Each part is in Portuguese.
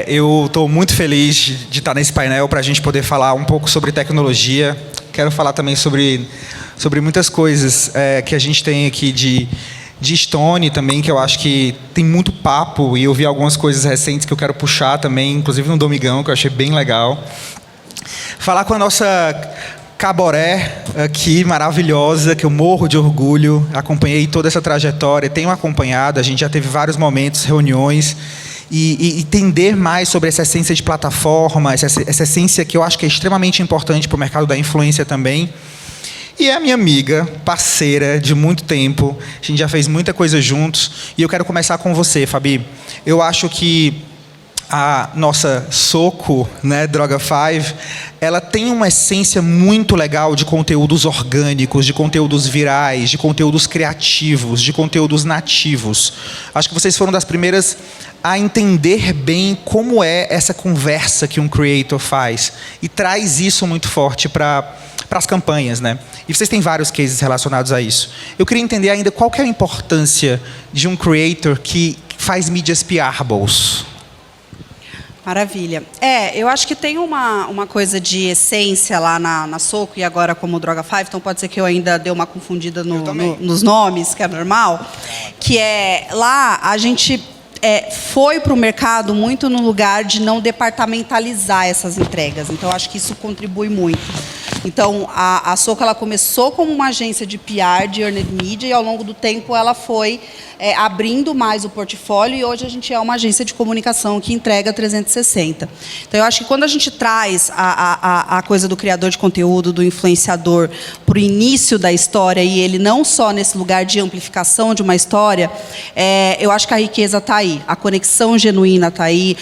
Eu estou muito feliz de estar nesse painel para a gente poder falar um pouco sobre tecnologia. Quero falar também sobre muitas coisas que a gente tem aqui de Stone também, que eu acho que tem muito papo, e eu vi algumas coisas recentes que eu quero puxar também, inclusive no Domingão, que eu achei bem legal. Falar com a nossa Caboré aqui, maravilhosa, que eu morro de orgulho, acompanhei toda essa trajetória, tenho acompanhado, a gente já teve vários momentos, reuniões, e entender mais sobre essa essência de plataforma, essa essência que eu acho que é extremamente importante para o mercado da influência também. E é a minha amiga, parceira de muito tempo, a gente já fez muita coisa juntos, e eu quero começar com você, Fabi. Eu acho que a nossa Soco, né, Droga5, ela tem uma essência muito legal de conteúdos orgânicos, de conteúdos virais, de conteúdos criativos, de conteúdos nativos. Acho que vocês foram das primeiras a entender bem como é essa conversa que um creator faz, e traz isso muito forte para as campanhas, né? E vocês têm vários cases relacionados a isso. Eu queria entender ainda qual que é a importância de um creator que faz mídias PRables. Maravilha. Eu acho que tem uma coisa de essência lá na Soco, e agora como Droga5, então pode ser que eu ainda dê uma confundida nos nomes, que é normal, que é lá a gente foi para o mercado muito no lugar de não departamentalizar essas entregas. Então, acho que isso contribui muito. Então, a Soco ela começou como uma agência de PR, de earned media, e ao longo do tempo ela foi abrindo mais o portfólio, e hoje a gente é uma agência de comunicação que entrega 360. Então, eu acho que quando a gente traz a coisa do criador de conteúdo, do influenciador, para o início da história, e ele não só nesse lugar de amplificação de uma história, eu acho que a riqueza está aí, a conexão genuína está aí,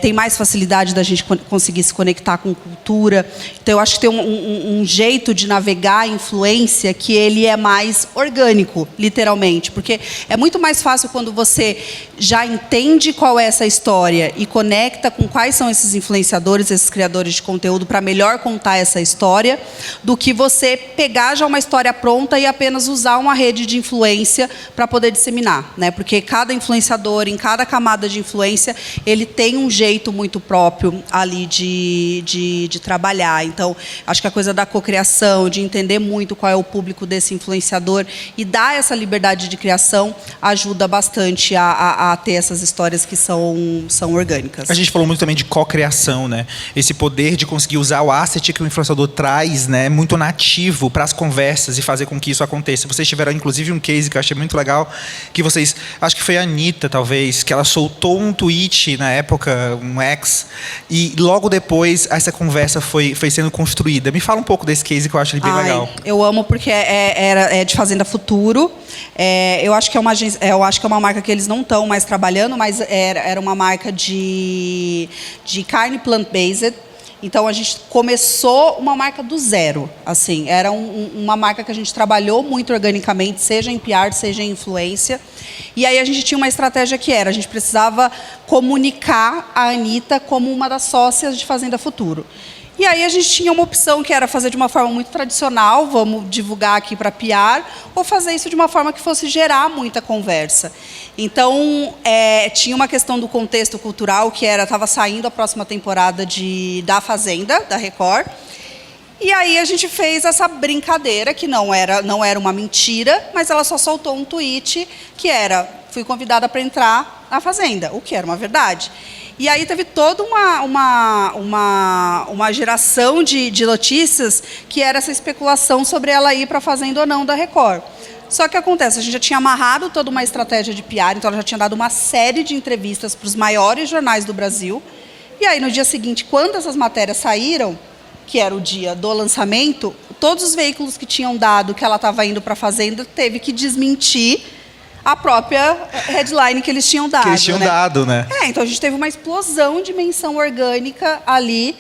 tem mais facilidade da gente conseguir se conectar com cultura. Então, eu acho que tem um jeito de navegar a influência que ele é mais orgânico, literalmente, porque é muito mais fácil quando você já entende qual é essa história e conecta com quais são esses influenciadores, esses criadores de conteúdo, para melhor contar essa história, do que você pegar já uma história pronta e apenas usar uma rede de influência para poder disseminar, né? Porque cada influenciador, em cada camada de influência, ele tem um jeito muito próprio ali de trabalhar. Então, acho que a coisa da cocriação, de entender muito qual é o público desse influenciador e dar essa liberdade de criação ajuda bastante a ter essas histórias que são orgânicas. A gente falou muito também de cocriação, né? Esse poder de conseguir usar o asset que o influenciador traz, né, muito nativo para as conversas e fazer com que isso aconteça. Vocês tiveram, inclusive, um case que eu achei muito legal, que vocês, acho que foi a Anitta, talvez, que ela soltou um tweet na época, um ex, e logo depois essa conversa foi sendo construída. Me fala um pouco desse case que eu acho bem legal. Eu amo porque é de Fazenda Futuro. Eu acho que é uma marca que eles não estão mais trabalhando, mas era uma marca de carne plant-based. Então, a gente começou uma marca do zero. Assim, era uma marca que a gente trabalhou muito organicamente, seja em PR, seja em influência. E aí a gente tinha uma estratégia que a gente precisava comunicar a Anitta como uma das sócias de Fazenda Futuro. E aí a gente tinha uma opção que era fazer de uma forma muito tradicional, vamos divulgar aqui para PR, ou fazer isso de uma forma que fosse gerar muita conversa. Então, tinha uma questão do contexto cultural, que estava saindo a próxima temporada da Fazenda, da Record. E aí a gente fez essa brincadeira, que não era uma mentira, mas ela só soltou um tweet que fui convidada para entrar na Fazenda, o que era uma verdade. E aí teve toda uma geração de notícias que era essa especulação sobre ela ir para a Fazenda ou não da Record. Só que acontece, a gente já tinha amarrado toda uma estratégia de PR, então ela já tinha dado uma série de entrevistas para os maiores jornais do Brasil. E aí, no dia seguinte, quando essas matérias saíram, que era o dia do lançamento, todos os veículos que tinham dado que ela estava indo para a Fazenda teve que desmentir a própria headline que eles tinham dado. Né? Então a gente teve uma explosão de menção orgânica ali,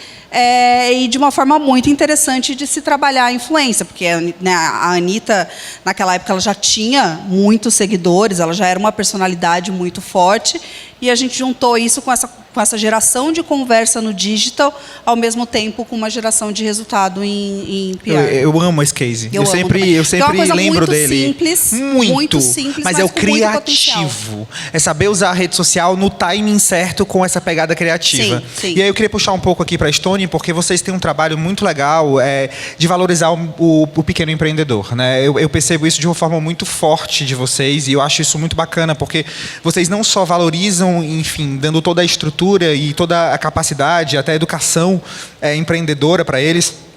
e de uma forma muito interessante de se trabalhar a influência, porque né, a Anitta, naquela época, ela já tinha muitos seguidores, ela já era uma personalidade muito forte, e a gente juntou isso com com essa geração de conversa no digital, ao mesmo tempo com uma geração de resultado em PR. Eu amo esse case. Eu sempre é uma coisa lembro muito dele. Simples, muito simples, mas é o com muito criativo. É saber usar a rede social no timing certo com essa pegada criativa. Sim. E aí eu queria puxar um pouco aqui para a Stone, porque vocês têm um trabalho muito legal de valorizar o pequeno empreendedor, né? Eu percebo isso de uma forma muito forte de vocês, e eu acho isso muito bacana, porque vocês não só valorizam, enfim, dando toda a estrutura e toda a capacidade, até a educação empreendedora para eles,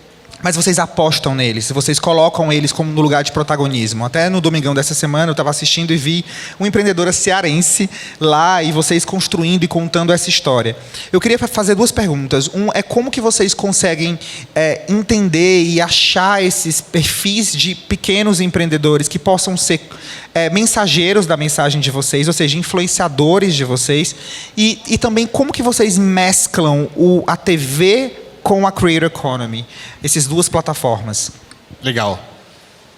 mas vocês apostam neles, vocês colocam eles como no lugar de protagonismo. Até no domingão dessa semana eu estava assistindo e vi uma empreendedora cearense lá e vocês construindo e contando essa história. Eu queria fazer duas perguntas. Um é como que vocês conseguem entender e achar esses perfis de pequenos empreendedores que possam ser mensageiros da mensagem de vocês, ou seja, influenciadores de vocês, e também como que vocês mesclam a TV com a Creator Economy, essas duas plataformas. Legal.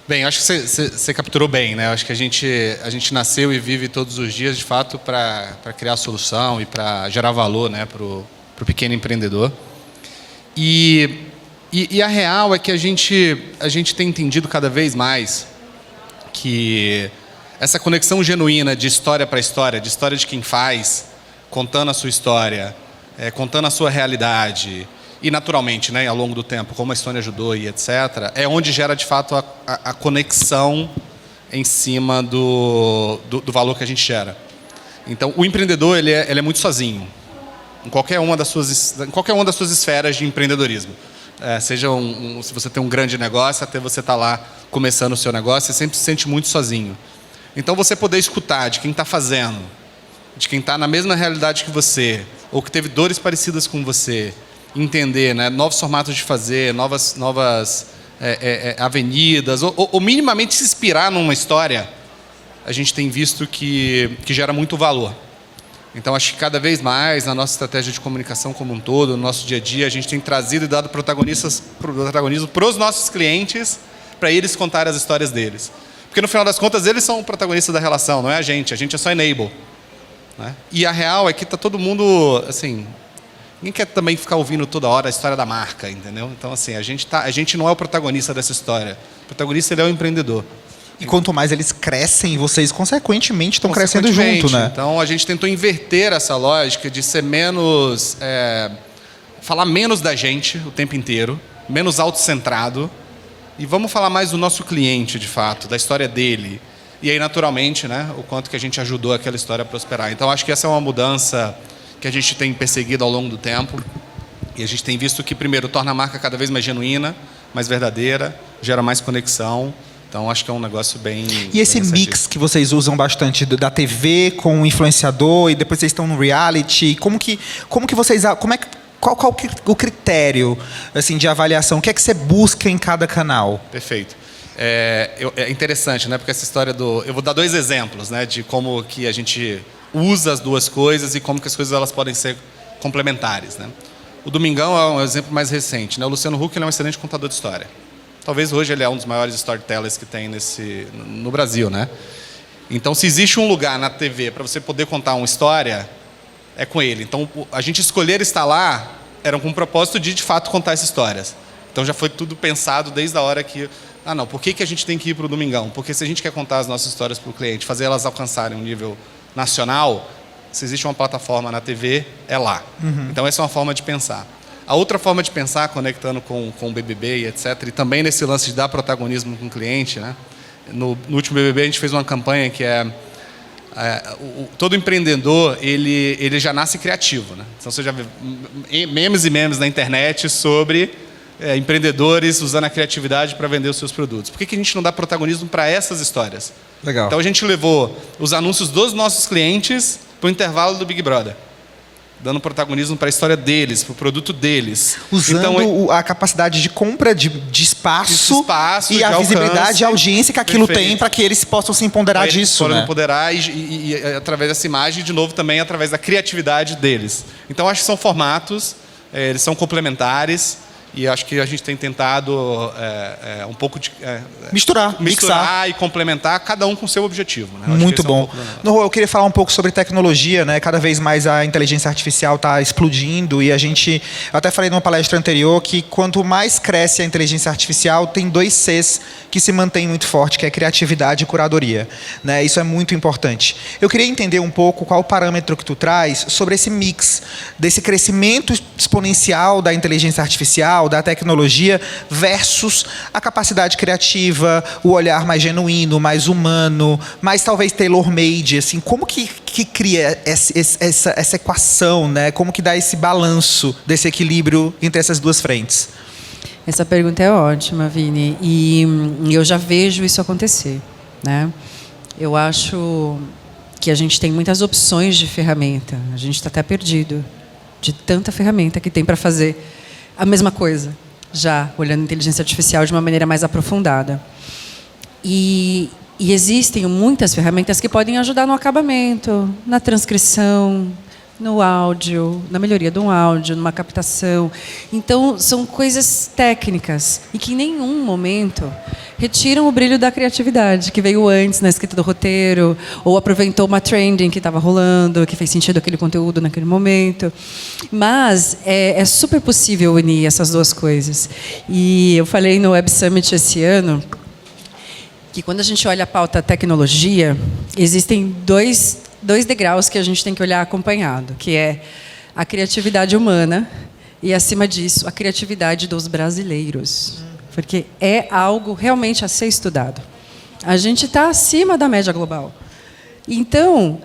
Bem, acho que você capturou bem, né? Acho que a gente nasceu e vive todos os dias, de fato, para criar solução e para gerar valor, né, para o pequeno empreendedor. E a real é que a gente tem entendido cada vez mais que essa conexão genuína de história para história, de história de quem faz, contando a sua história, contando a sua realidade, e naturalmente, né, ao longo do tempo, como a Stone ajudou e etc., é onde gera, de fato, a conexão em cima do valor que a gente gera. Então, o empreendedor ele é muito sozinho, em qualquer uma das suas esferas de empreendedorismo. Seja se você tem um grande negócio, até você estar lá começando o seu negócio, você sempre se sente muito sozinho. Então, você poder escutar de quem está fazendo, de quem está na mesma realidade que você, ou que teve dores parecidas com você, entender, né, novos formatos de fazer, novas avenidas, ou minimamente se inspirar numa história, a gente tem visto que gera muito valor. Então, acho que cada vez mais, na nossa estratégia de comunicação como um todo, no nosso dia a dia, a gente tem trazido e dado protagonismo para os nossos clientes, para eles contarem as histórias deles. Porque, no final das contas, eles são o protagonista da relação, não é a gente é só enable. Né? E a real é que está todo mundo, assim... Ninguém quer também ficar ouvindo toda hora a história da marca, entendeu? Então, assim, a gente não é o protagonista dessa história. O protagonista, ele é o empreendedor. E quanto mais eles crescem, vocês, consequentemente, estão crescendo junto, né? Então, a gente tentou inverter essa lógica de ser menos... falar menos da gente o tempo inteiro, menos autocentrado, e vamos falar mais do nosso cliente, de fato, da história dele. E aí, naturalmente, né, o quanto que a gente ajudou aquela história a prosperar. Então, acho que essa é uma mudança que a gente tem perseguido ao longo do tempo, e a gente tem visto que, primeiro, torna a marca cada vez mais genuína, mais verdadeira, gera mais conexão. Então, acho que é um negócio bem... E esse mix que vocês usam bastante da TV com o influenciador, e depois vocês estão no reality, qual o critério, assim, de avaliação? O que é que você busca em cada canal? Perfeito. É interessante, né? Porque essa história eu vou dar dois exemplos, né? De como que a gente usa as duas coisas e como que as coisas elas podem ser complementares, né? O Domingão é um exemplo mais recente, né? O Luciano Huck ele é um excelente contador de história. Talvez hoje ele é um dos maiores storytellers que tem no Brasil, né? Então, se existe um lugar na TV para você poder contar uma história, é com ele. Então, a gente escolher estar lá era com o propósito de fato, contar essas histórias. Então, já foi tudo pensado desde a hora que... não, por que a gente tem que ir para o Domingão? Porque se a gente quer contar as nossas histórias para o cliente, fazer elas alcançarem um nível nacional, se existe uma plataforma na TV, é lá. Uhum. Então, essa é uma forma de pensar. A outra forma de pensar, conectando com o BBB e etc., e também nesse lance de dar protagonismo com o cliente, né? No último BBB, a gente fez uma campanha que todo empreendedor, ele já nasce criativo, né? Então, você já vê memes e memes na internet sobre empreendedores usando a criatividade para vender os seus produtos. Por que a gente não dá protagonismo para essas histórias? Legal. Então, a gente levou os anúncios dos nossos clientes para o intervalo do Big Brother, dando protagonismo para a história deles, para o produto deles. Usando a capacidade de compra de espaço e a visibilidade e a audiência que aquilo tem para que eles possam se empoderar disso. Eles empoderar e através dessa imagem, de novo, também através da criatividade deles. Então, acho que são formatos, eles são complementares, E acho que a gente tem tentado um pouco de Misturar, mixar e complementar, cada um com seu objetivo. Né? Muito bom. Eu queria falar um pouco sobre tecnologia, né? Cada vez mais a inteligência artificial está explodindo e eu até falei numa palestra anterior que quanto mais cresce a inteligência artificial, tem 2 Cs que se mantêm muito forte, que é criatividade e curadoria, né? Isso é muito importante. Eu queria entender um pouco qual o parâmetro que tu traz sobre esse mix, desse crescimento exponencial da inteligência artificial, da tecnologia, versus a capacidade criativa, o olhar mais genuíno, mais humano, mais talvez tailor-made, assim, como que cria essa equação, né? Como que dá esse balanço, desse equilíbrio entre essas duas frentes? Essa pergunta é ótima, Vini, e eu já vejo isso acontecer, né? Eu acho que a gente tem muitas opções de ferramenta, a gente está até perdido de tanta ferramenta que tem para fazer a mesma coisa, já olhando a inteligência artificial de uma maneira mais aprofundada. E existem muitas ferramentas que podem ajudar no acabamento, na transcrição, no áudio, na melhoria de um áudio, numa captação. Então, são coisas técnicas e que em nenhum momento retiram o brilho da criatividade que veio antes na escrita do roteiro, ou aproveitou uma trending que estava rolando, que fez sentido aquele conteúdo naquele momento. Mas é super possível unir essas duas coisas. E eu falei no Web Summit esse ano que quando a gente olha a pauta tecnologia, existem dois degraus que a gente tem que olhar acompanhado, que é a criatividade humana e, acima disso, a criatividade dos brasileiros. Porque é algo realmente a ser estudado. A gente está acima da média global. Então,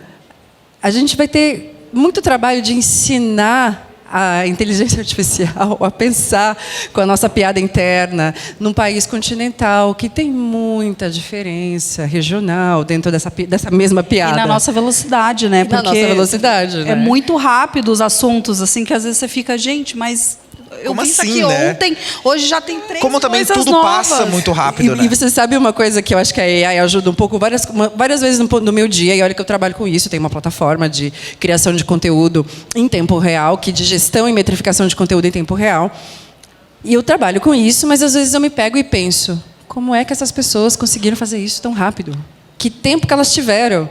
a gente vai ter muito trabalho de ensinar a inteligência artificial a pensar com a nossa piada interna num país continental que tem muita diferença regional dentro dessa mesma piada. E na nossa velocidade, né? Porque na nossa velocidade, né? É muito rápido os assuntos, assim, que às vezes você fica, gente, mas eu vi isso aqui ontem, hoje já tem 3 Como também coisas tudo novas. passa muito rápido, né? E você sabe uma coisa que eu acho que a AI ajuda um pouco várias vezes no meu dia, e olha que eu trabalho com isso, tem uma plataforma de criação de conteúdo em tempo real, de gestão e metrificação de conteúdo em tempo real. E eu trabalho com isso, mas às vezes eu me pego e penso, como é que essas pessoas conseguiram fazer isso tão rápido? Que tempo que elas tiveram?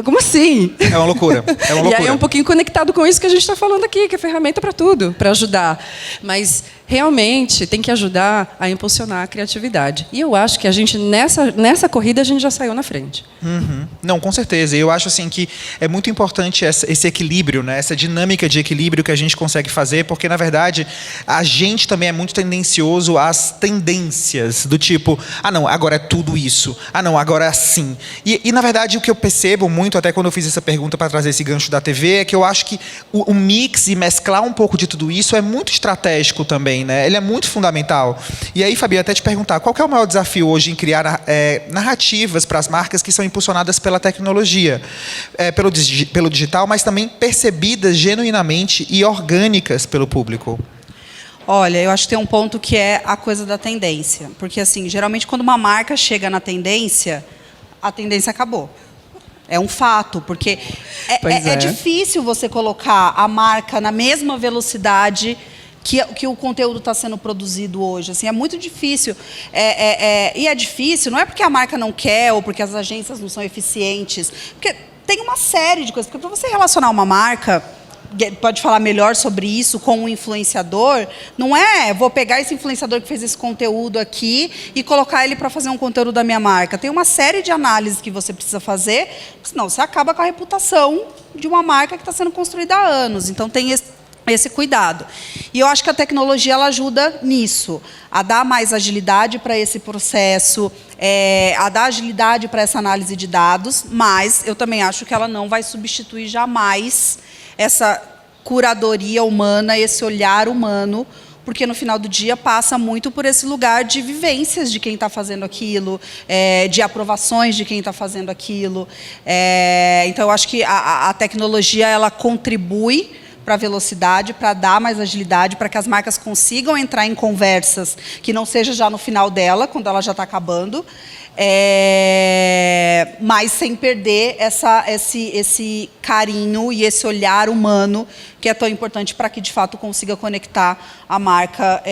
Como assim? É uma loucura. É uma loucura. E aí é um pouquinho conectado com isso que a gente está falando aqui, que é ferramenta para tudo, para ajudar. Mas realmente tem que ajudar a impulsionar a criatividade. E eu acho que a gente, nessa corrida, a gente já saiu na frente. Uhum. Não, com certeza. Eu acho assim que é muito importante esse equilíbrio, né? Essa dinâmica de equilíbrio que a gente consegue fazer, porque, na verdade, a gente também é muito tendencioso às tendências, do tipo, não, agora é tudo isso. Não, agora é assim. E na verdade, o que eu percebo muito, até quando eu fiz essa pergunta para trazer esse gancho da TV, é que eu acho que o mix e mesclar um pouco de tudo isso é muito estratégico também, né? Ele é muito fundamental. E aí, Fabi, até te perguntar, qual que é o maior desafio hoje em criar narrativas para as marcas que são impulsionadas pela tecnologia, pelo digital, mas também percebidas genuinamente e orgânicas pelo público? Olha, eu acho que tem um ponto que é a coisa da tendência. Porque, assim, geralmente, quando uma marca chega na tendência, a tendência acabou. É um fato, porque é difícil você colocar a marca na mesma velocidade que o conteúdo está sendo produzido hoje. Assim, é muito difícil. E é difícil, não é porque a marca não quer ou porque as agências não são eficientes. Porque tem uma série de coisas. Porque para você relacionar uma marca, pode falar melhor sobre isso, com um influenciador, não é vou pegar esse influenciador que fez esse conteúdo aqui e colocar ele para fazer um conteúdo da minha marca. Tem uma série de análises que você precisa fazer, senão você acaba com a reputação de uma marca que está sendo construída há anos. Então, tem esse cuidado. E eu acho que a tecnologia ela ajuda nisso, a dar mais agilidade para esse processo, a dar agilidade para essa análise de dados, mas eu também acho que ela não vai substituir jamais essa curadoria humana, esse olhar humano, porque no final do dia passa muito por esse lugar de vivências de quem está fazendo aquilo, de aprovações de quem está fazendo aquilo. Então, eu acho que a tecnologia ela contribui para a velocidade, para dar mais agilidade, para que as marcas consigam entrar em conversas que não seja já no final dela, quando ela já está acabando, mas sem perder esse carinho e esse olhar humano que é tão importante para que, de fato, consiga conectar a marca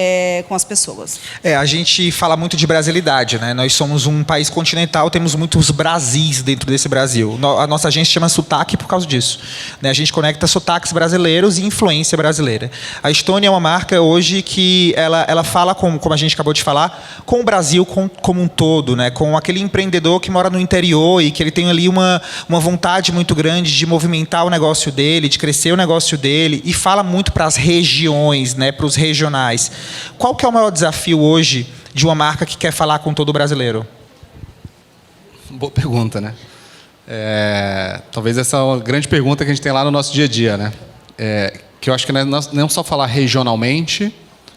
com as pessoas. A gente fala muito de brasilidade, né? Nós somos um país continental, temos muitos Brasis dentro desse Brasil. A nossa agência chama Sotaque por causa disso, né? A gente conecta sotaques brasileiros e influência brasileira. A Stone é uma marca hoje que ela fala, como a gente acabou de falar, com o Brasil como um todo, né? Com aquele empreendedor que mora no interior e que ele tem ali uma vontade muito grande de movimentar o negócio dele, de crescer o negócio dele, e fala muito para as regiões, né? Para os regionais. Qual que é o maior desafio hoje de uma marca que quer falar com todo brasileiro? Boa pergunta, né? Talvez essa é uma grande pergunta que a gente tem lá no nosso dia a dia, né? Que eu acho que não só falar regionalmente,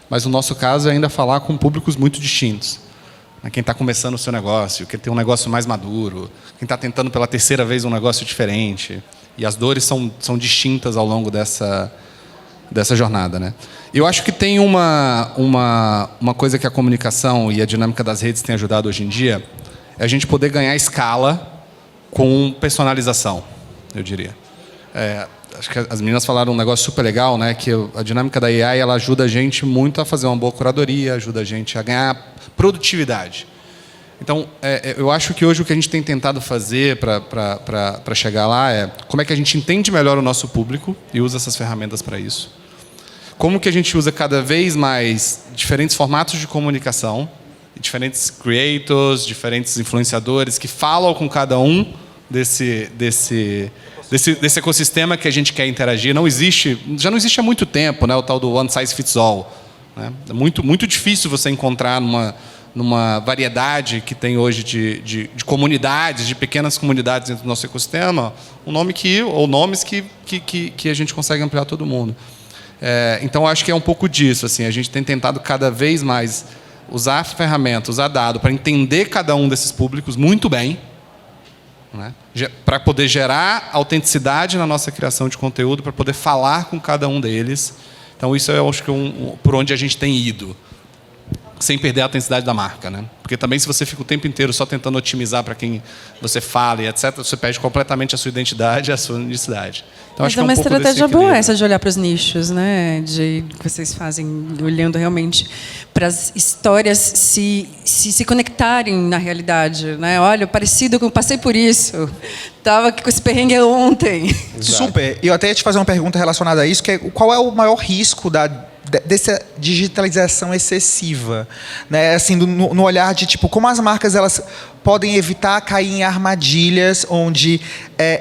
mas no nosso caso é ainda falar com públicos muito distintos. Quem está começando o seu negócio, quem tem um negócio mais maduro, quem está tentando pela terceira vez um negócio diferente. E as dores são distintas ao longo dessa jornada, né? Eu acho que tem uma coisa que a comunicação e a dinâmica das redes tem ajudado hoje em dia, é a gente poder ganhar escala com personalização, eu diria. Acho que as meninas falaram um negócio super legal, né? Que a dinâmica da AI ela ajuda a gente muito a fazer uma boa curadoria, ajuda a gente a ganhar produtividade. Então, eu acho que hoje o que a gente tem tentado fazer para chegar lá é como é que a gente entende melhor o nosso público e usa essas ferramentas para isso. Como que a gente usa cada vez mais diferentes formatos de comunicação, diferentes creators, diferentes influenciadores que falam com cada um desse ecossistema que a gente quer interagir. Já não existe há muito tempo, né, o tal do one size fits all, né? É muito difícil você encontrar numa variedade que tem hoje de comunidades, de pequenas comunidades dentro do nosso ecossistema, nomes que a gente consegue ampliar todo mundo. Então, acho que é um pouco disso. Assim, a gente tem tentado cada vez mais usar ferramentas, usar dado para entender cada um desses públicos muito bem, né? Para poder gerar autenticidade na nossa criação de conteúdo, para poder falar com cada um deles. Então, isso eu acho que por onde a gente tem ido, sem perder a autenticidade da marca, né? Porque também, se você fica o tempo inteiro só tentando otimizar para quem você fala e etc., você perde completamente a sua identidade e a sua unicidade. Então, mas acho é que uma estratégia boa essa de olhar para os nichos, né? Que vocês fazem, olhando realmente para as histórias se conectarem na realidade, né? Olha, parecido com passei por isso, estava com esse perrengue ontem. Exato. Super. E eu até ia te fazer uma pergunta relacionada a isso, que é qual é o maior risco dessa digitalização excessiva, né? Assim, no olhar de tipo como as marcas elas podem evitar cair em armadilhas onde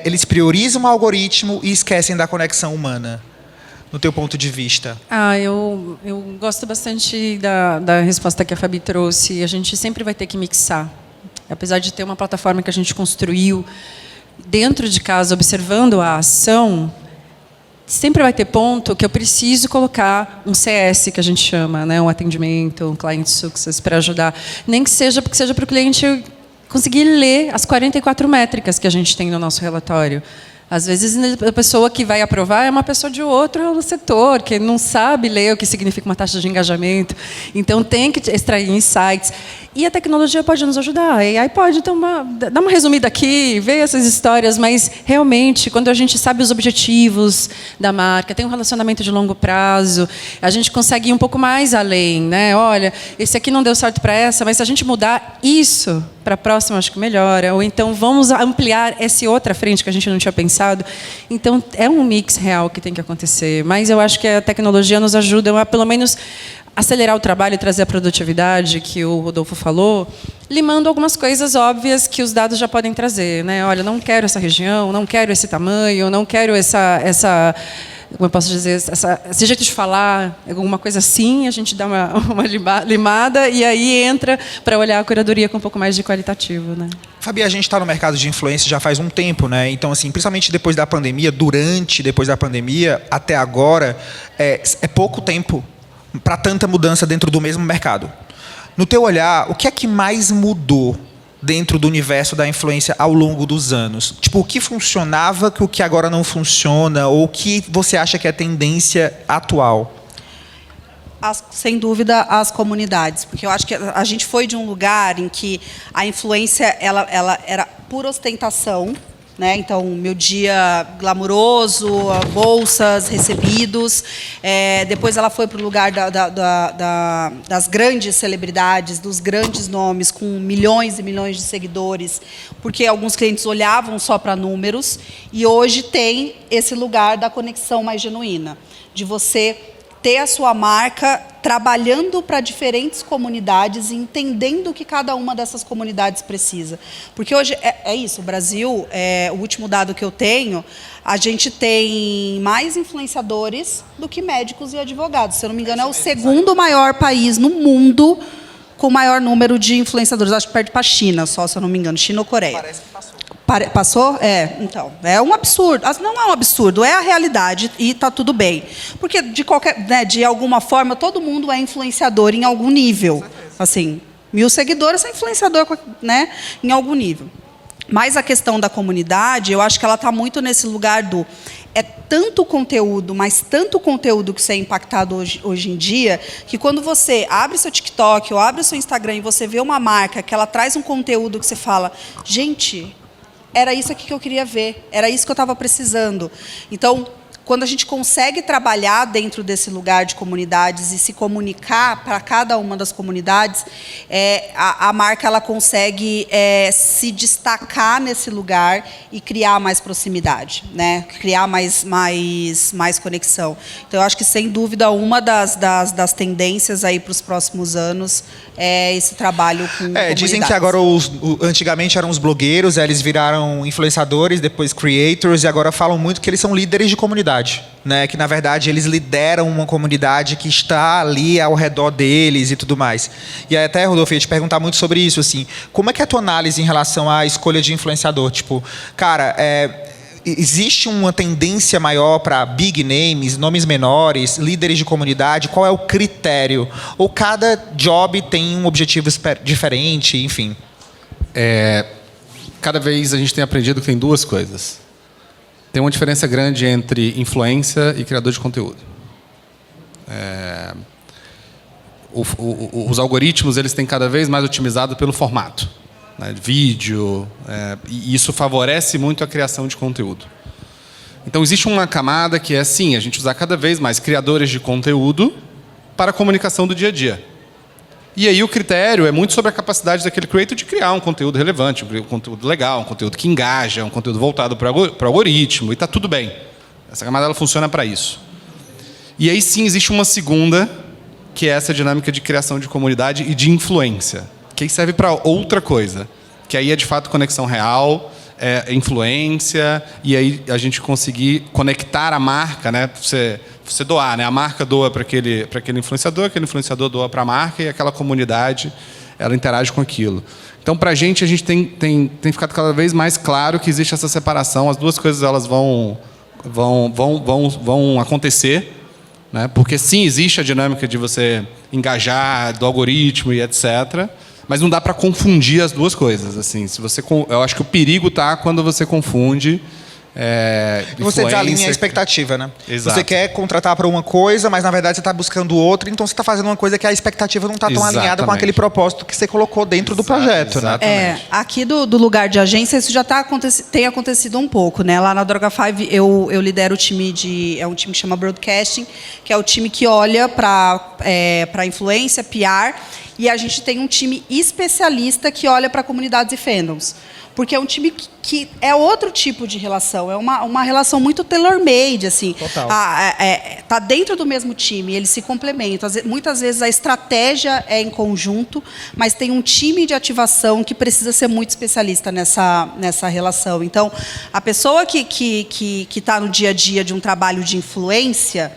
eles priorizam o algoritmo e esquecem da conexão humana, no teu ponto de vista. Eu gosto bastante da resposta que a Fabi trouxe. A gente sempre vai ter que mixar, apesar de ter uma plataforma que a gente construiu dentro de casa, observando a ação. Sempre vai ter ponto que eu preciso colocar um CS, que a gente chama, né? Um atendimento, um client success, para ajudar. Nem que seja porque seja para o cliente conseguir ler as 44 métricas que a gente tem no nosso relatório. Às vezes, a pessoa que vai aprovar é uma pessoa de outro setor, que não sabe ler o que significa uma taxa de engajamento. Então, tem que extrair insights. E a tecnologia pode nos ajudar. A AI pode dar uma resumida aqui, ver essas histórias, mas, realmente, quando a gente sabe os objetivos da marca, tem um relacionamento de longo prazo, a gente consegue ir um pouco mais além, né? Olha, esse aqui não deu certo para essa, mas se a gente mudar isso para a próxima, acho que melhora. Ou então, vamos ampliar essa outra frente que a gente não tinha pensado. Então, é um mix real que tem que acontecer. Mas eu acho que a tecnologia nos ajuda a, pelo menos, acelerar o trabalho e trazer a produtividade que o Rodolfo falou, limando algumas coisas óbvias que os dados já podem trazer, né? Olha, não quero essa região, não quero esse tamanho, não quero essa como eu posso dizer, esse jeito de falar, alguma coisa assim, a gente dá uma limada e aí entra para olhar a curadoria com um pouco mais de qualitativo, né? Fabi, a gente está no mercado de influência já faz um tempo, né? Então, assim, principalmente depois da pandemia, depois da pandemia, até agora, é pouco tempo para tanta mudança dentro do mesmo mercado. No teu olhar, o que é que mais mudou dentro do universo da influência ao longo dos anos? Tipo, o que funcionava que o que agora não funciona? Ou o que você acha que é a tendência atual? sem dúvida, as comunidades, porque eu acho que a gente foi de um lugar em que a influência ela era pura ostentação, né? Então, meu dia glamuroso, bolsas, recebidos. Depois ela foi para o lugar das grandes celebridades, dos grandes nomes, com milhões e milhões de seguidores, porque alguns clientes olhavam só para números, e hoje tem esse lugar da conexão mais genuína, de você ter a sua marca trabalhando para diferentes comunidades e entendendo o que cada uma dessas comunidades precisa. Porque hoje é isso, o Brasil, o último dado que eu tenho, a gente tem mais influenciadores do que médicos e advogados. Se eu não me engano, é o segundo maior país no mundo com o maior número de influenciadores. Acho que perde para a China, só se eu não me engano, China ou Coreia. Parece que passou. Passou? Então, é um absurdo. Não é um absurdo, é a realidade e está tudo bem. Porque, de alguma forma, todo mundo é influenciador em algum nível. Assim, 1000 seguidores é influenciador, né, em algum nível. Mas a questão da comunidade, eu acho que ela está muito nesse lugar do... É tanto conteúdo, mas tanto conteúdo que você é impactado hoje em dia, que quando você abre seu TikTok ou abre seu Instagram e você vê uma marca que ela traz um conteúdo que você fala, gente... Era isso aqui que eu queria ver, era isso que eu estava precisando. Então, quando a gente consegue trabalhar dentro desse lugar de comunidades e se comunicar para cada uma das comunidades, a marca ela consegue se destacar nesse lugar e criar mais proximidade, né? Criar mais conexão. Então, eu acho que, sem dúvida, uma das tendências aí para os próximos anos é esse trabalho com comunidades. Dizem que agora, antigamente eram os blogueiros, eles viraram influenciadores, depois creators, e agora falam muito que eles são líderes de comunidade. Né, que na verdade eles lideram uma comunidade que está ali ao redor deles e tudo mais. E aí, até, Rodolfo, eu ia te perguntar muito sobre isso, assim, como é que é a tua análise em relação à escolha de influenciador? Tipo, cara, existe uma tendência maior para big names, nomes menores, líderes de comunidade? Qual é o critério? Ou cada job tem um objetivo diferente, enfim? Cada vez a gente tem aprendido que tem duas coisas. Tem uma diferença grande entre influência e criador de conteúdo. Os algoritmos eles têm cada vez mais otimizado pelo formato, né, de vídeo, e isso favorece muito a criação de conteúdo. Então, existe uma camada que é, sim, a gente usar cada vez mais criadores de conteúdo para a comunicação do dia a dia. E aí o critério é muito sobre a capacidade daquele creator de criar um conteúdo relevante, um conteúdo legal, um conteúdo que engaja, um conteúdo voltado para o algoritmo, e está tudo bem. Essa camada ela funciona para isso. E aí sim existe uma segunda, que é essa dinâmica de criação de comunidade e de influência, que aí serve para outra coisa, que aí é de fato conexão real, influência, e aí a gente conseguir conectar a marca, né? Você doar, né? A marca doa para aquele influenciador doa para a marca, e aquela comunidade ela interage com aquilo. Então, para a gente tem ficado cada vez mais claro que existe essa separação. As duas coisas elas vão acontecer, né? Porque sim, existe a dinâmica de você engajar, do algoritmo e etc. Mas não dá para confundir as duas coisas. Assim, eu acho que o perigo está quando você confunde. Você desalinha a expectativa, né? Exato. Você quer contratar para uma coisa, mas na verdade você está buscando outra, então você está fazendo uma coisa que a expectativa não está tão alinhada com aquele propósito que você colocou dentro do projeto. Exatamente. Né? Aqui do lugar de agência, isso já tem acontecido um pouco, né? Lá na Droga5, eu lidero o time é um time que chama Broadcasting, que é o time que olha para influência, PR, e a gente tem um time especialista que olha para comunidades e fandoms. Porque é um time que é outro tipo de relação, é uma relação muito tailor-made, assim. Total. Tá dentro do mesmo time, eles se complementam. Muitas vezes a estratégia é em conjunto, mas tem um time de ativação que precisa ser muito especialista nessa relação. Então, a pessoa que está no dia a dia de um trabalho de influência,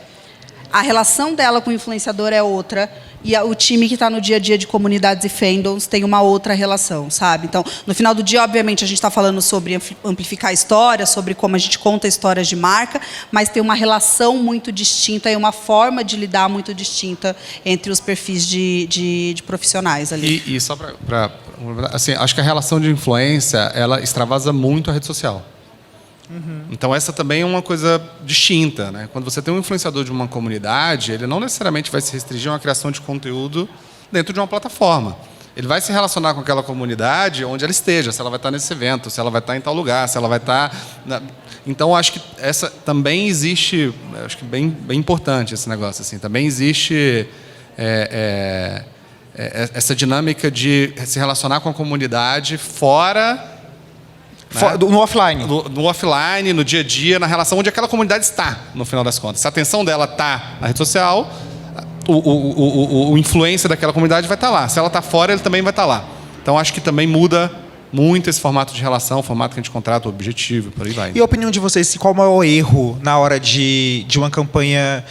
a relação dela com o influenciador é outra, e o time que está no dia a dia de comunidades e fandoms tem uma outra relação, sabe? Então, no final do dia, obviamente, a gente está falando sobre amplificar a história, sobre como a gente conta histórias de marca, mas tem uma relação muito distinta e uma forma de lidar muito distinta entre os perfis de profissionais ali. E só para assim, acho que a relação de influência ela extravasa muito a rede social. Então, essa também é uma coisa distinta, né? Quando você tem um influenciador de uma comunidade, ele não necessariamente vai se restringir a uma criação de conteúdo dentro de uma plataforma. Ele vai se relacionar com aquela comunidade onde ela esteja, se ela vai estar nesse evento, se ela vai estar em tal lugar, se ela vai estar... Então, acho que essa também existe, acho que bem importante esse negócio, assim, também existe essa dinâmica de se relacionar com a comunidade fora... No offline. No offline, no dia a dia, na relação onde aquela comunidade está, no final das contas. Se a atenção dela está na rede social, o influencer daquela comunidade vai estar lá. Se ela está fora, ele também vai estar lá. Então, acho que também muda muito esse formato de relação, o formato que a gente contrata, o objetivo, por aí vai. E a opinião de vocês, qual é o maior erro na hora de uma campanha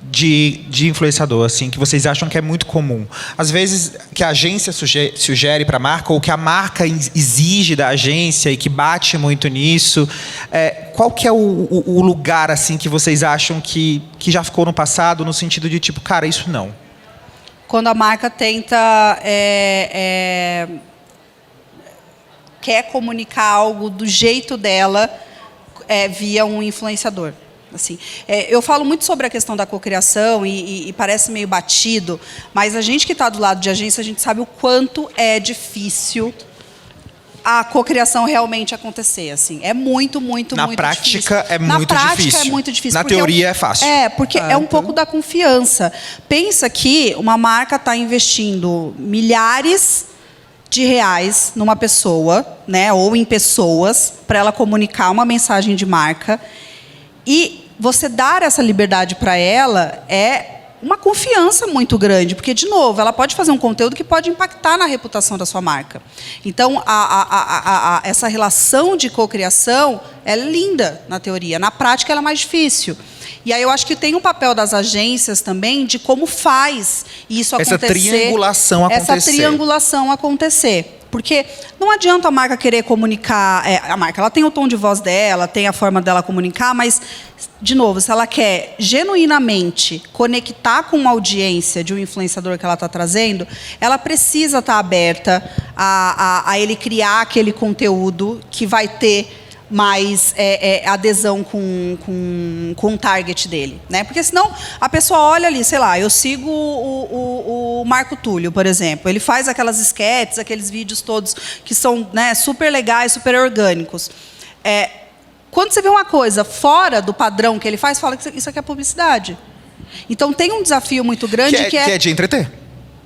de influenciador, assim, que vocês acham que é muito comum? Às vezes, que a agência sugere para a marca, ou que a marca exige da agência e que bate muito nisso. Qual que é o lugar, assim, que vocês acham que já ficou no passado, no sentido de, tipo, cara, isso não? Quando a marca tenta... quer comunicar algo do jeito dela via um influenciador. Assim, eu falo muito sobre a questão da cocriação e parece meio batido, mas a gente que está do lado de agência, a gente sabe o quanto é difícil a cocriação realmente acontecer. Assim. É muito, muito, Na muito prática, difícil. é muito difícil. É muito difícil. Na teoria é fácil. Porque é um pouco da confiança. Pensa que uma marca está investindo milhares de reais numa pessoa, né, ou em pessoas, para ela comunicar uma mensagem de marca. E você dar essa liberdade para ela é uma confiança muito grande, porque, de novo, ela pode fazer um conteúdo que pode impactar na reputação da sua marca. Então, essa relação de cocriação é linda na teoria, na prática ela é mais difícil. E aí eu acho que tem um papel das agências também de como faz isso acontecer. Essa triangulação acontecer. Porque não adianta a marca querer comunicar... a marca ela tem o tom de voz dela, tem a forma dela comunicar, mas, de novo, se ela quer genuinamente conectar com uma audiência de um influenciador que ela está trazendo, ela precisa estar aberta a ele criar aquele conteúdo que vai ter mais adesão com o target dele, né? Porque senão a pessoa olha ali, sei lá, eu sigo o Marco Túlio, por exemplo, ele faz aquelas sketches, aqueles vídeos todos que são, né, super legais, super orgânicos. Quando você vê uma coisa fora do padrão que ele faz, fala que isso aqui é publicidade. Então tem um desafio muito grande que é de entreter.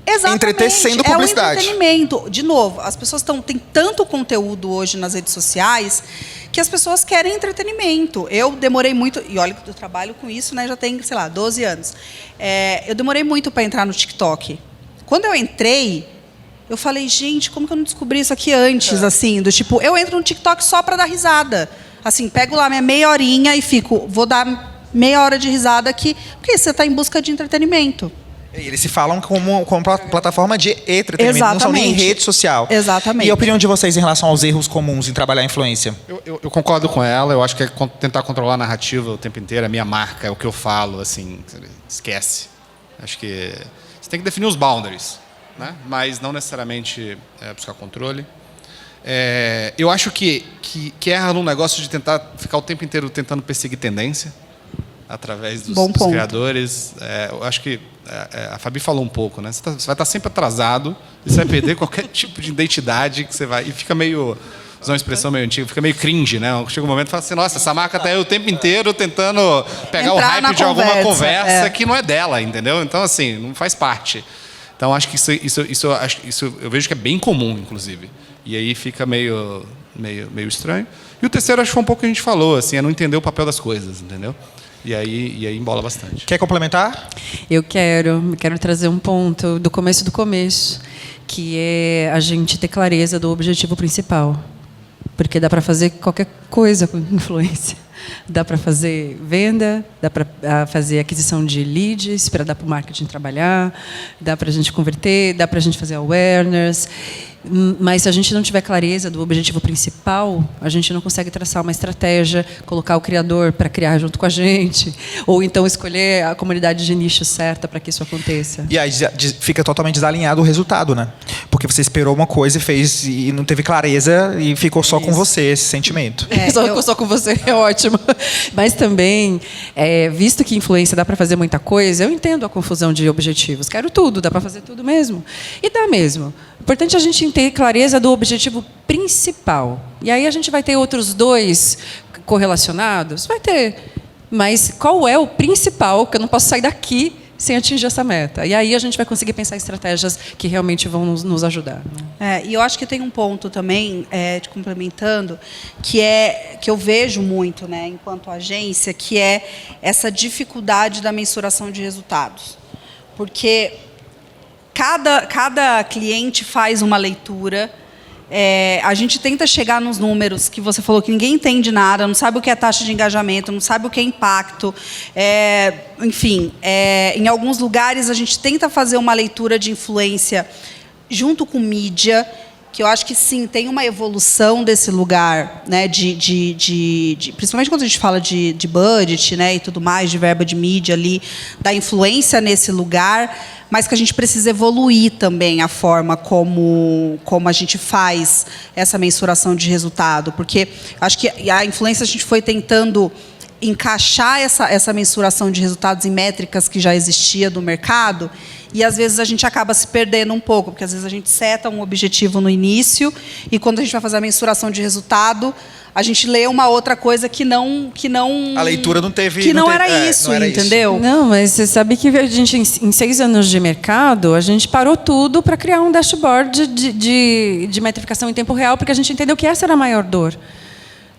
Exatamente. Entreter sendo publicidade. É um entretenimento. De novo, as pessoas têm tanto conteúdo hoje nas redes sociais que as pessoas querem entretenimento. Eu demorei muito... E olha que eu trabalho com isso, né, já tem, sei lá, 12 anos. Eu demorei muito para entrar no TikTok. Quando eu entrei, eu falei, gente, como que eu não descobri isso aqui antes? Assim, do tipo, eu entro no TikTok só para dar risada. Assim, pego lá minha meia horinha e vou dar meia hora de risada aqui, porque você está em busca de entretenimento. Eles se falam como plataforma de entretenimento, Exatamente. Não são nem rede social. Exatamente. E a opinião de vocês em relação aos erros comuns em trabalhar a influência? Eu concordo com ela, eu acho que é tentar controlar a narrativa o tempo inteiro, a minha marca, é o que eu falo, assim, esquece. Acho que você tem que definir os boundaries, né? Mas não necessariamente buscar controle. Eu acho que erra num negócio de tentar ficar o tempo inteiro tentando perseguir tendência através dos criadores. Eu acho que a Fabi falou um pouco, né? Você vai estar sempre atrasado e você vai perder qualquer tipo de identidade que você vai... E fica meio... Usar uma expressão meio antiga, fica meio cringe, né? Chega um momento e fala assim, nossa, essa marca está aí o tempo inteiro tentando pegar o hype de alguma conversa que não é dela, entendeu? Então, assim, não faz parte. Então, acho que isso eu vejo que é bem comum, inclusive. E aí fica meio estranho. E o terceiro, acho que foi um pouco o que a gente falou, assim, é não entender o papel das coisas, entendeu? E aí embola bastante. Quer complementar? Eu quero trazer um ponto do começo, que é a gente ter clareza do objetivo principal. Porque dá para fazer qualquer coisa com influência. Dá para fazer venda, dá para fazer aquisição de leads, para dar para o marketing trabalhar, dá para a gente converter, dá para a gente fazer awareness. Mas se a gente não tiver clareza do objetivo principal, a gente não consegue traçar uma estratégia, colocar o criador para criar junto com a gente, ou então escolher a comunidade de nicho certa para que isso aconteça. E aí fica totalmente desalinhado o resultado, né? Porque porque você esperou uma coisa e fez e não teve clareza e ficou só com você esse sentimento. Só com você é ótimo. Mas também, visto que influência dá para fazer muita coisa, eu entendo a confusão de objetivos. Quero tudo, dá para fazer tudo mesmo. E dá mesmo. O importante é a gente ter clareza do objetivo principal. E aí a gente vai ter outros 2 correlacionados? Vai ter. Mas qual é o principal, que eu não posso sair daqui sem atingir essa meta? E aí a gente vai conseguir pensar em estratégias que realmente vão nos ajudar. E eu acho que tem um ponto também, te complementando, que eu vejo muito, né, enquanto agência, que é essa dificuldade da mensuração de resultados. Porque cada cliente faz uma leitura. A gente tenta chegar nos números que você falou, que ninguém entende nada, não sabe o que é taxa de engajamento, não sabe o que é impacto. Enfim, em alguns lugares a gente tenta fazer uma leitura de influência junto com mídia, que eu acho que sim, tem uma evolução desse lugar, né, principalmente quando a gente fala de budget, né, e tudo mais, de verba de mídia ali, da influência nesse lugar, mas que a gente precisa evoluir também a forma como a gente faz essa mensuração de resultado, porque acho que a influência a gente foi tentando encaixar essa mensuração de resultados em métricas que já existia do mercado, e às vezes a gente acaba se perdendo um pouco, porque às vezes a gente seta um objetivo no início e quando a gente vai fazer a mensuração de resultado, a gente lê uma outra coisa que não a leitura não teve, que não era isso, entendeu? Não, mas você sabe que a gente em 6 anos de mercado, a gente parou tudo para criar um dashboard de metrificação em tempo real, porque a gente entendeu que essa era a maior dor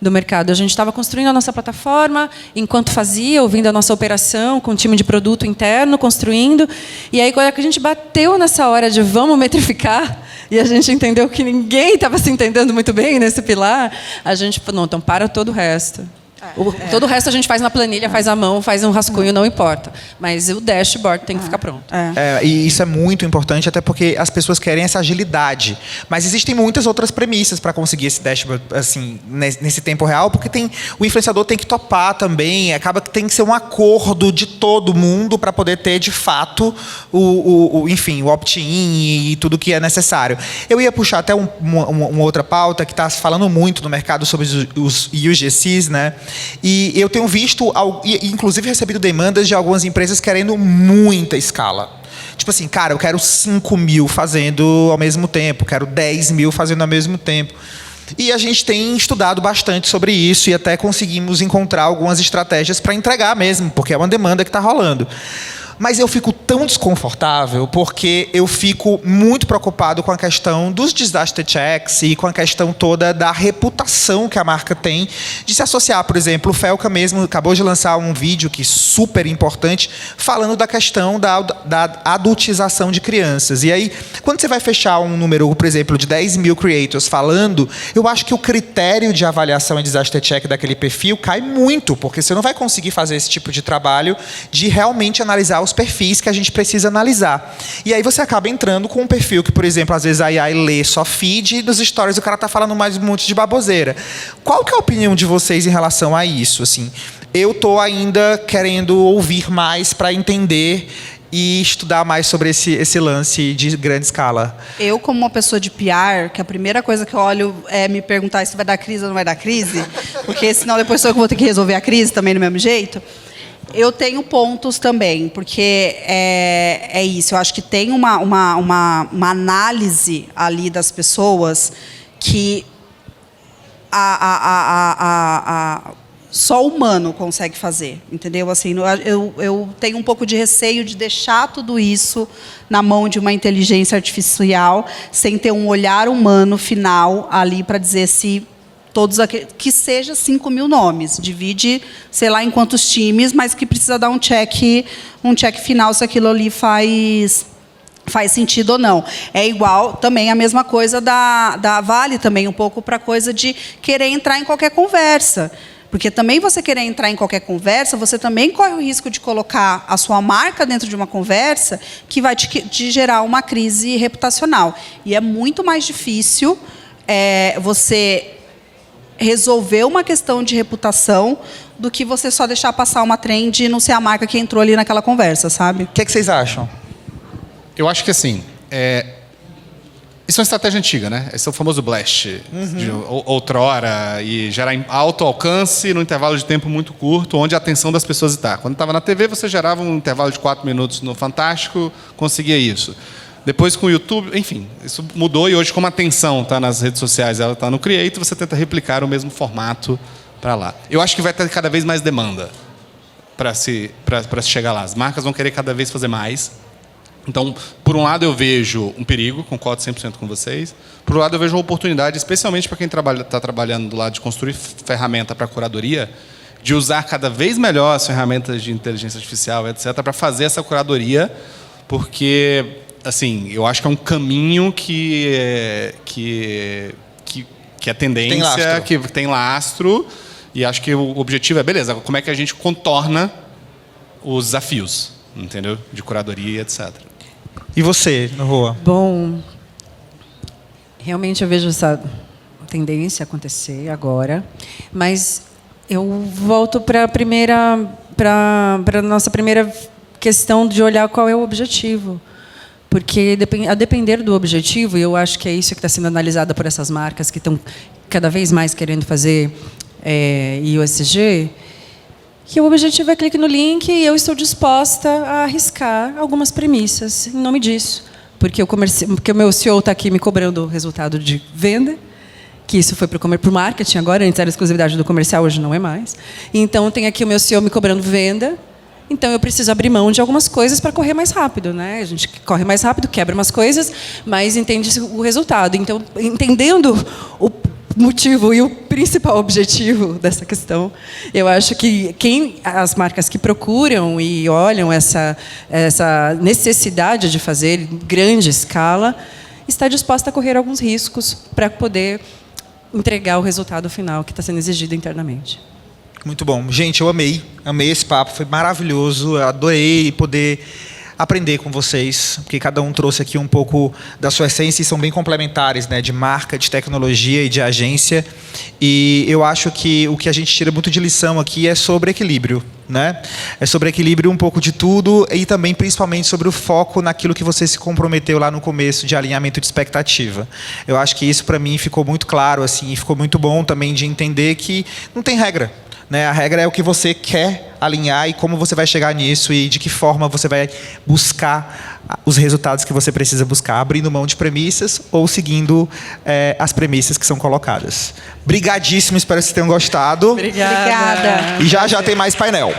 do mercado. A gente estava construindo a nossa plataforma, enquanto fazia, ouvindo a nossa operação, com o time de produto interno, construindo. E aí, quando a gente bateu nessa hora de vamos metrificar, e a gente entendeu que ninguém estava se entendendo muito bem nesse pilar, a gente falou, não, então para todo o resto. Todo o resto a gente faz na planilha, faz à mão, faz um rascunho, não importa. Mas o dashboard tem que ficar pronto. E isso é muito importante, até porque as pessoas querem essa agilidade. Mas existem muitas outras premissas para conseguir esse dashboard assim, nesse tempo real, porque o influenciador tem que topar também, acaba que tem que ser um acordo de todo mundo para poder ter, de fato, enfim, o opt-in e tudo que é necessário. Eu ia puxar até uma outra pauta que está falando muito no mercado sobre os UGCs, né? E eu tenho visto, inclusive recebido demandas de algumas empresas querendo muita escala. Tipo assim, cara, eu quero 5 mil fazendo ao mesmo tempo, quero 10 mil fazendo ao mesmo tempo. E a gente tem estudado bastante sobre isso e até conseguimos encontrar algumas estratégias para entregar mesmo, porque é uma demanda que está rolando. Mas eu fico tão desconfortável porque eu fico muito preocupado com a questão dos disaster checks e com a questão toda da reputação que a marca tem de se associar. Por exemplo, o Felca mesmo acabou de lançar um vídeo que é super importante falando da questão da adultização de crianças. E aí, quando você vai fechar um número, por exemplo, de 10 mil creators falando, eu acho que o critério de avaliação e disaster check daquele perfil cai muito, porque você não vai conseguir fazer esse tipo de trabalho de realmente analisar os perfis que a gente precisa analisar. E aí você acaba entrando com um perfil que, por exemplo, às vezes a AI lê só feed e nos stories o cara está falando mais um monte de baboseira. Qual que é a opinião de vocês em relação a isso? Assim, eu estou ainda querendo ouvir mais para entender e estudar mais sobre esse lance de grande escala. Eu, como uma pessoa de PR, que a primeira coisa que eu olho é me perguntar se vai dar crise ou não vai dar crise, porque senão depois sou eu que vou ter que resolver a crise também do mesmo jeito. Eu tenho pontos também, porque é isso. Eu acho que tem uma análise ali das pessoas que só o humano consegue fazer, entendeu? Assim, eu tenho um pouco de receio de deixar tudo isso na mão de uma inteligência artificial, sem ter um olhar humano final ali para dizer se todos aqueles, que seja 5 mil nomes, divide, sei lá, em quantos times, mas que precisa dar um check final se aquilo ali faz sentido ou não. É igual também a mesma coisa vale também um pouco para a coisa de querer entrar em qualquer conversa. Porque também você querer entrar em qualquer conversa, você também corre o risco de colocar a sua marca dentro de uma conversa que vai te gerar uma crise reputacional. E é muito mais difícil você resolver uma questão de reputação do que você só deixar passar uma trend e não ser a marca que entrou ali naquela conversa, sabe? O que vocês acham? Eu acho que assim, Isso é uma estratégia antiga, né? Esse é o famoso blast, de outrora, e gerar alto alcance no intervalo de tempo muito curto, onde a atenção das pessoas está. Quando estava na TV, você gerava um intervalo de 4 minutos no Fantástico, conseguia isso. Depois com o YouTube, enfim, isso mudou e hoje, como a atenção está nas redes sociais, ela está no Create, você tenta replicar o mesmo formato para lá. Eu acho que vai ter cada vez mais demanda para se chegar lá. As marcas vão querer cada vez fazer mais. Então, por um lado, eu vejo um perigo, concordo 100% com vocês. Por outro lado, eu vejo uma oportunidade, especialmente para quem está trabalhando do lado de construir ferramenta para curadoria, de usar cada vez melhor as ferramentas de inteligência artificial, etc., para fazer essa curadoria, porque, assim, eu acho que é um caminho que é tendência, que tem lastro, e acho que o objetivo é, beleza, como é que a gente contorna os desafios, entendeu? De curadoria, etc. E você, Rua? Bom, realmente eu vejo essa tendência acontecer agora, mas eu volto para a nossa primeira questão de olhar qual é o objetivo. Porque, a depender do objetivo, e eu acho que é isso que está sendo analisado por essas marcas que estão cada vez mais querendo fazer IOSG, que o objetivo é clique no link e eu estou disposta a arriscar algumas premissas em nome disso. Porque o meu CEO está aqui me cobrando o resultado de venda, que isso foi para o marketing agora, antes era exclusividade do comercial, hoje não é mais. Então, tem aqui o meu CEO me cobrando venda, então eu preciso abrir mão de algumas coisas para correr mais rápido, né? A gente corre mais rápido, quebra umas coisas, mas entende o resultado. Então, entendendo o motivo e o principal objetivo dessa questão, eu acho que as marcas que procuram e olham essa necessidade de fazer em grande escala, está disposta a correr alguns riscos para poder entregar o resultado final que está sendo exigido internamente. Muito bom. Gente, eu amei esse papo, foi maravilhoso, eu adorei poder aprender com vocês, porque cada um trouxe aqui um pouco da sua essência e são bem complementares, né, de marca, de tecnologia e de agência. E eu acho que o que a gente tira muito de lição aqui é sobre equilíbrio, né? É sobre equilíbrio um pouco de tudo e também principalmente sobre o foco naquilo que você se comprometeu lá no começo de alinhamento de expectativa. Eu acho que isso para mim ficou muito claro assim, e ficou muito bom também de entender que não tem regra. Né? A regra é o que você quer alinhar e como você vai chegar nisso e de que forma você vai buscar os resultados que você precisa buscar, abrindo mão de premissas ou seguindo as premissas que são colocadas. Brigadíssimo, espero que vocês tenham gostado. Obrigada. E já tem mais painel.